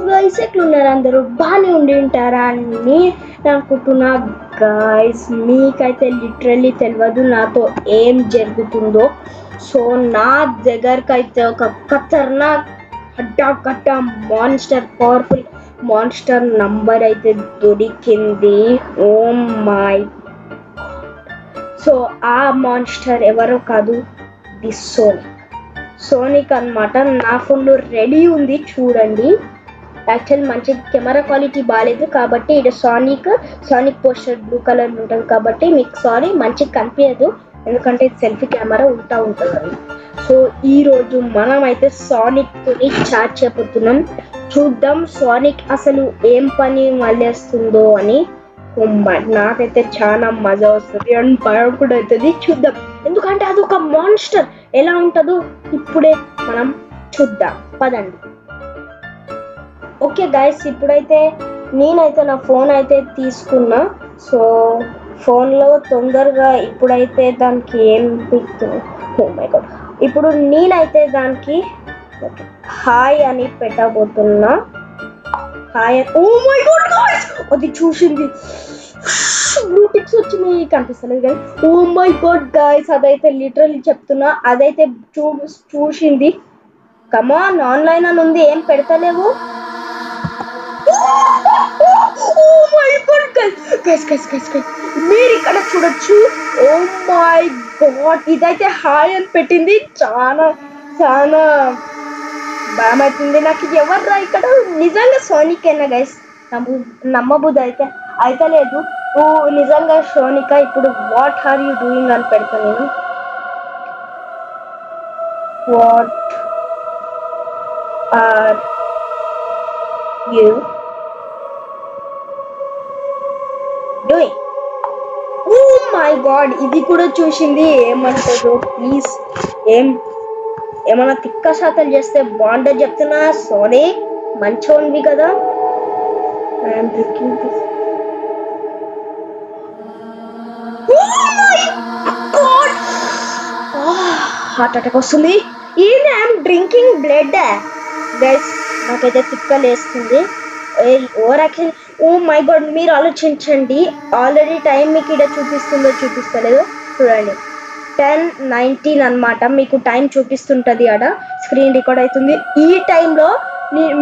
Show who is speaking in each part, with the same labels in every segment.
Speaker 1: Guys ఎట్లున్నారు అందరూ బాగానే ఉండి ఉంటారా అని అనుకుంటున్నా. గైస్ మీకైతే లిటరల్లీ తెలియదు నాతో ఏం జరుగుతుందో. సో నా దగ్గరకైతే ఒక ఖతర్నాక్ హడ్డా మాన్స్టర్ పవర్ఫుల్ మాన్స్టర్ నంబర్ అయితే దొరికింది. Oh my. సో ఆ మాన్స్టర్ ఎవరో కాదు, ది సోనిక్ అన్నమాట. నా ఫోన్లో రెడీ ఉంది చూడండి. యాక్చువల్ మంచి కెమెరా క్వాలిటీ బాగాలేదు కాబట్టి ఇది సానిక్ పోస్టర్ బ్లూ కలర్ ఉంటుంది కాబట్టి మీకు సారీ మంచిగా కనిపించదు, ఎందుకంటే సెల్ఫీ కెమెరా ఉంటుంది. సో ఈరోజు మనం అయితే సానిక్ తోని చాట్ చేయబోతున్నాం. చూద్దాం సానిక్ అసలు ఏం పని మళ్ళేస్తుందో అని. నాకైతే చాలా మజా వస్తుంది అండ్ భయం కూడా అవుతుంది. చూద్దాం, ఎందుకంటే అది ఒక మాన్స్టర్. ఎలా ఉంటుందో ఇప్పుడే మనం చూద్దాం, పదండి. ఓకే గైస్, ఇప్పుడైతే నేనైతే నా ఫోన్ అయితే తీసుకున్నా. సో ఫోన్లో తొందరగా ఇప్పుడైతే దానికి ఏం పిక్తుంది. ఓ మై గాడ్, ఇప్పుడు నేనైతే దానికి హాయ్ అని పెట్టబోతున్నా. Hi. Oh my god guys, అది చూసింది. బ్లూటిక్స్ వచ్చినాయి కనిపిస్తలేదు కానీ ఓ మై గాడ్ గైస్, అదైతే లిటరల్లీ చెప్తున్నా, అదైతే చూసింది. కమాన్, ఆన్లైన్ అని ఉంది, ఏం పెడతలేవు. మీరు ఇక్కడ చూడొచ్చు. ఓ మై గాడ్, ఇదైతే హాయ్ అని పెట్టింది. చాలా చాలా భయం అవుతుంది నాకు. ఎవర్రా ఇక్కడ, నిజంగా సోనిక్ అయినా గైస్, నమ్మబుద్ధి అయితే లేదు. నిజంగా సోనిక. ఇప్పుడు వాట్ ఆర్ యూ డూయింగ్ అని పెడతా నేను. What are you doing? Oh my god, ఇది కూడా చూసింది. ఏమంటుందో ప్లీజ్. ఏమన్నా తిక్క శాతాలు చేస్తే బాగుంటుంది చెప్తున్నా. సోనిక్ మంచిగా ఉంది కదా. I'm drinking this. Heart attack వస్తుంది. ఈయన ఐఎమ్ డ్రింకింగ్ బ్లడ్ గైస్. నాకైతే తిక్కలేస్తుంది. Over action. Oh my god, మీరు ఆలోచించండి. ఆల్రెడీ టైం మీకు ఇక్కడ చూపిస్తలేదు చూడండి. 10:19 అనమాట. మీకు టైం చూపిస్తుంటుంది ఆడ, స్క్రీన్ రికార్డ్ అవుతుంది. ఈ టైంలో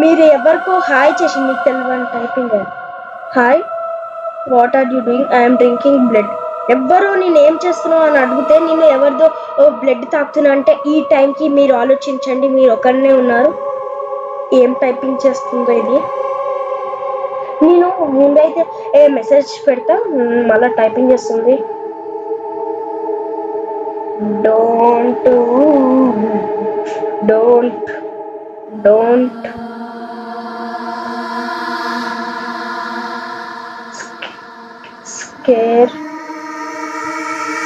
Speaker 1: మీరు ఎవరికో హాయ్ చేసి, మీకు తెలియని typing. Hi, what are you doing? I'm drinking blood. ఎవ్వరో నేను ఏం చేస్తున్నావు అని అడిగితే నేను ఎవరిదో బ్లడ్ తాగుతున్నా అంటే ఈ టైంకి మీరు ఆలోచించండి, మీరు ఒకరినే ఉన్నారు. ఏం టైపింగ్ చేస్తుందో ఇది. నేను ముందైతే మెసేజ్ పెడతా, మళ్ళీ టైపింగ్ చేస్తుంది. Don't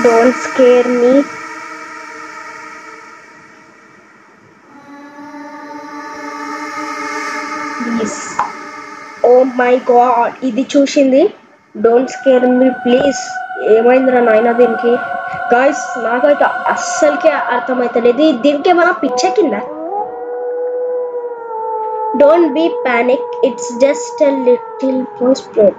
Speaker 1: don't scare me. Please. Oh my god, ఇది చూసింది. Don't scare me please. ఏమైందిరా నాయన దీనికి? గాయస్ నాకైతే అస్సలకే అర్థమవుతలేదు. దీనికి ఏమైనా పిచ్చెక్కిందా? Don't be panic, it's just a little postpone.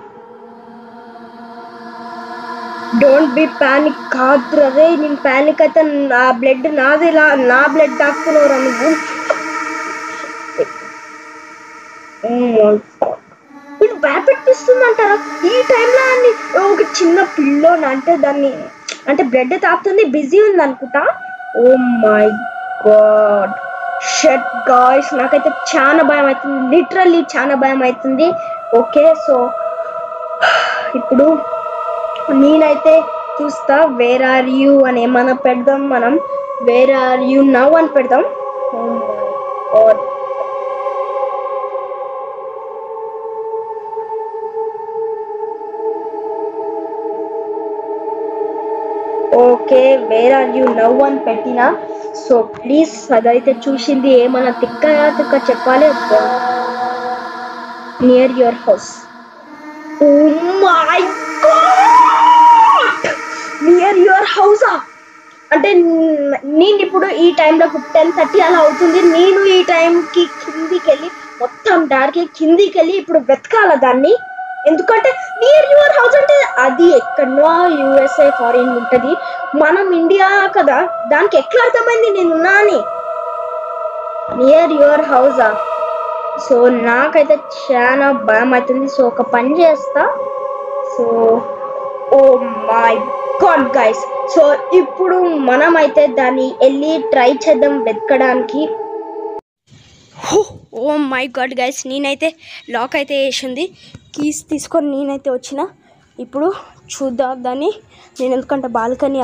Speaker 1: Don't be panic కాదురా రే. నేను ప్యానిక్ అయితే నా బ్లడ్ నాది, నా బ్లడ్ తాకుతున్నావురా నువ్వు. వీడు భయపెట్టిస్తుంది అంటారా ఈ టైంలో? అని ఒక చిన్న పిల్లోని అంటే దాన్ని అంటే బ్లడ్ తాకుతుంది, బిజీ ఉంది అనుకుంటా. Oh my god, shut guys, నాకైతే చాలా భయం అవుతుంది, లిటరల్లీ చాలా భయం అవుతుంది. ఓకే, సో ఇప్పుడు నేనైతే చూస్తా. వేర్ ఆర్ యూ అని ఏమన్నా పెడదాం మనం. వేర్ ఆర్ యూ నౌ అని పెడదాం. Okay, where are you now అని పెట్టినా. సో ప్లీజ్ అదైతే చూసింది. ఏమన్నా తిక్క చెప్పాలి. Near your house. Oh my god, near your హౌసా అంటే నేను ఇప్పుడు ఈ టైంలో 10:30 అలా అవుతుంది. నేను ఈ టైంకి కిందికి వెళ్ళి మొత్తం డాడీకి కిందికి వెళ్ళి ఇప్పుడు వెతకాల దాన్ని, ఎందుకంటే నియర్ యువర్ హౌస్ అంటే అది ఎక్కడో యూఎస్ఏ ఫారిన్ ఉంటుంది, మనం ఇండియా కదా, దానికి ఎట్లా అర్థమైంది నేనున్నా అని. Near your Hausa? సో నాకైతే చాలా భయం అవుతుంది. సో ఒక పని చేస్తా. So oh my god guys, so ఇప్పుడు మనమైతే దాన్ని వెళ్ళి ట్రై చేద్దాం వెతకడానికి. ఓ మై గాడ్ గైస్, నేనైతే లాక్ అయితే వేసింది, కీస్ తీసుకొని నేనైతే వచ్చిన. ఇప్పుడు చూద్దాం దాన్ని. నేను ఎందుకంటే బాల్కనీ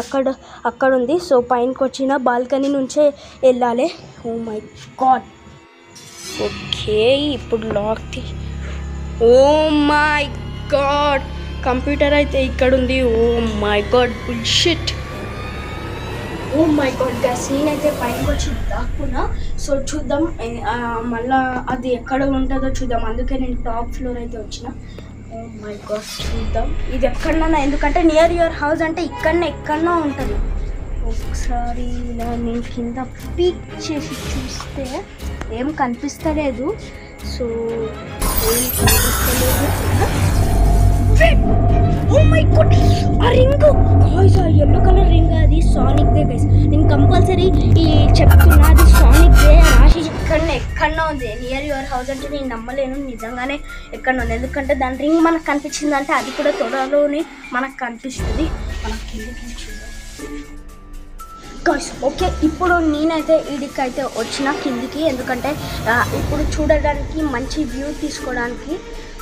Speaker 1: అక్కడ ఉంది, సో పైనకి వచ్చిన బాల్కనీ నుంచే వెళ్ళాలి. Oh my god. ఓకే ఇప్పుడు lock. Oh my god, computer అయితే ఇక్కడ ఉంది. Oh my god bullshit. Oh my god guys, నేనైతే పైనకి వచ్చి దాక్కున్నా. సో చూద్దాం మళ్ళా అది ఎక్కడ ఉంటుందో చూద్దాం, అందుకే నేను టాప్ ఫ్లోర్ అయితే వచ్చిన. ఓ మై గాడ్ చూద్దాం ఇది ఎక్కడన్నా, ఎందుకంటే నియర్ యువర్ హౌస్ అంటే ఎక్కడన్నా ఉంటుంది. ఒకసారి ఇలా నేను కింద పీక్ చేసి చూస్తే ఏం కనిపిస్తలేదు. సో ఏం కనిపిస్తలేదు. ఓ మై గాడ్, ఆ రింగ్ గాయ్స్, ఆ యెల్లో కలర్ రింగ్ అది సానిక్ దే గైస్. నేను కంపల్సరీ ఈ చెప్తున్నా, అది సానిక్ దే రాసి ఎక్కడో ఉంది. నియర్ యువర్ హౌస్ అంటే నేను నమ్మలేను, నిజంగానే ఎక్కడో ఉంది. ఎందుకంటే దాని రింగ్ మనకు కనిపించింది అంటే అది కూడా త్వరలోనే మనకు కనిపిస్తుంది. మనకి కిందకి చూద్దాం గాయ్స్. ఓకే ఇప్పుడు నేనైతే ఈడికైతే వచ్చిన కిందికి, ఎందుకంటే ఇప్పుడు చూడడానికి మంచి వ్యూ తీసుకోవడానికి.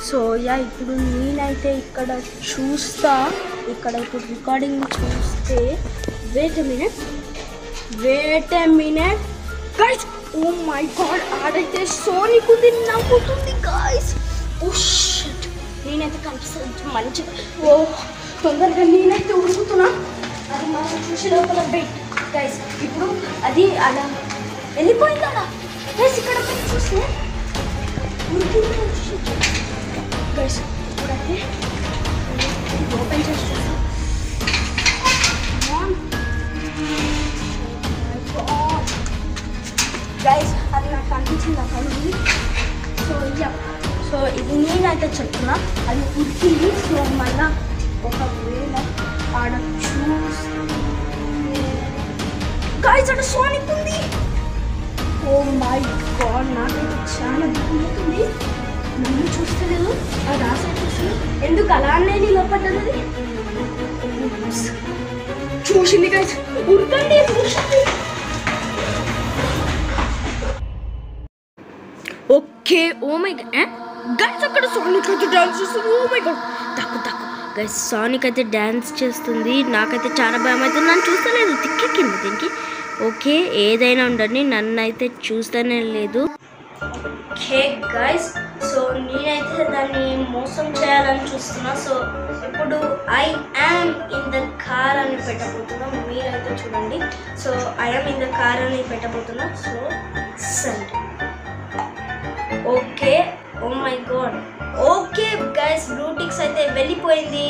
Speaker 1: సో ఇప్పుడు నేనైతే ఇక్కడ చూస్తా, ఇక్కడ ఇప్పుడు రికార్డింగ్ చూస్తే wait a minute guys. Oh my god, ఆడైతే సోనిక్ ఉంది, నవ్వుతుంది గాయ్స్. ఓ షిట్, నేనైతే కనిపిస్తుంది మంచిగా. ఓ తొందరగా నేనైతే ఉడుకుతున్నా, అది మనం చూసే లోపల వెయిట్ గైస్. ఇప్పుడు అది అలా వెళ్ళిపోయింది అలా గైస్. ఇక్కడ చూస్తే గైస్ ఇప్పుడైతే ఓపెన్ చేసి చూస్తాం. గైస్ అది నాకు కనిపించింది అక్కడ ఉంది. సో ఇది నేనైతే చెప్తున్నా, అది ఉడికింది. సో మళ్ళా ఒకవేళ ఆడ చూస్తే గైస్ అక్కడ సోనిక్ ఉంది. ఓ మై గాడ్, నాకైతే చాలా భయమవుతుంది. నన్ను చూస్తలేదు, అది ఆ సైడ్ చూస్తుంది. ఎందుకు అలానే నిలబడ్డది? చూసింది గైస్, ఉడకండి చూసింది. Okay oh my god guys, అక్కడ సోనిక్ అయితే డాన్స్ చేస్తుంది. ఓ మై గాడ్, దక్కు గైస్, సోనిక్ అయితే డ్యాన్స్ చేస్తుంది. నాకైతే చాలా భయం అవుతుంది, నన్ను చూస్తలేదు, తిక్కెక్కింది దీనికి. ఓకే ఏదైనా ఉండండి, నన్ను అయితే చూస్తూనే లేదు. ఓకే గైస్, సో నేనైతే దాన్ని మోసం చేయాలని చూస్తున్నా. సో ఇప్పుడు I am in the car అని పెట్టబోతున్నా, మీరైతే చూడండి. So I am in the car అని పెట్టబోతున్నా. So send. Okay oh my god. Okay guys, blue ticks అయితే వెళ్ళిపోయింది.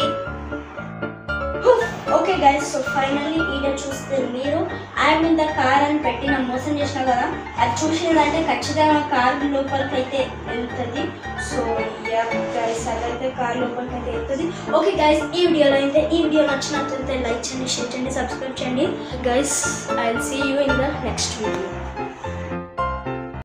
Speaker 1: Okay guys, so finally video చూస్తే మీరు ఐఎమ్ ఇన్ ద కార్ అని పెట్టిన మోసం చేసినా కదా, అది చూసిందంటే ఖచ్చితంగా కార్ లోపలికి అయితే వెళ్తుంది. సో గైస్ అదైతే కార్ లోపలికి అయితే వెళ్తుంది. ఓకే గైస్, ఈ వీడియో నచ్చినట్లయితే లైక్ చేయండి, షేర్ చేయండి, సబ్స్క్రైబ్ చేయండి guys. I will see you in the next video.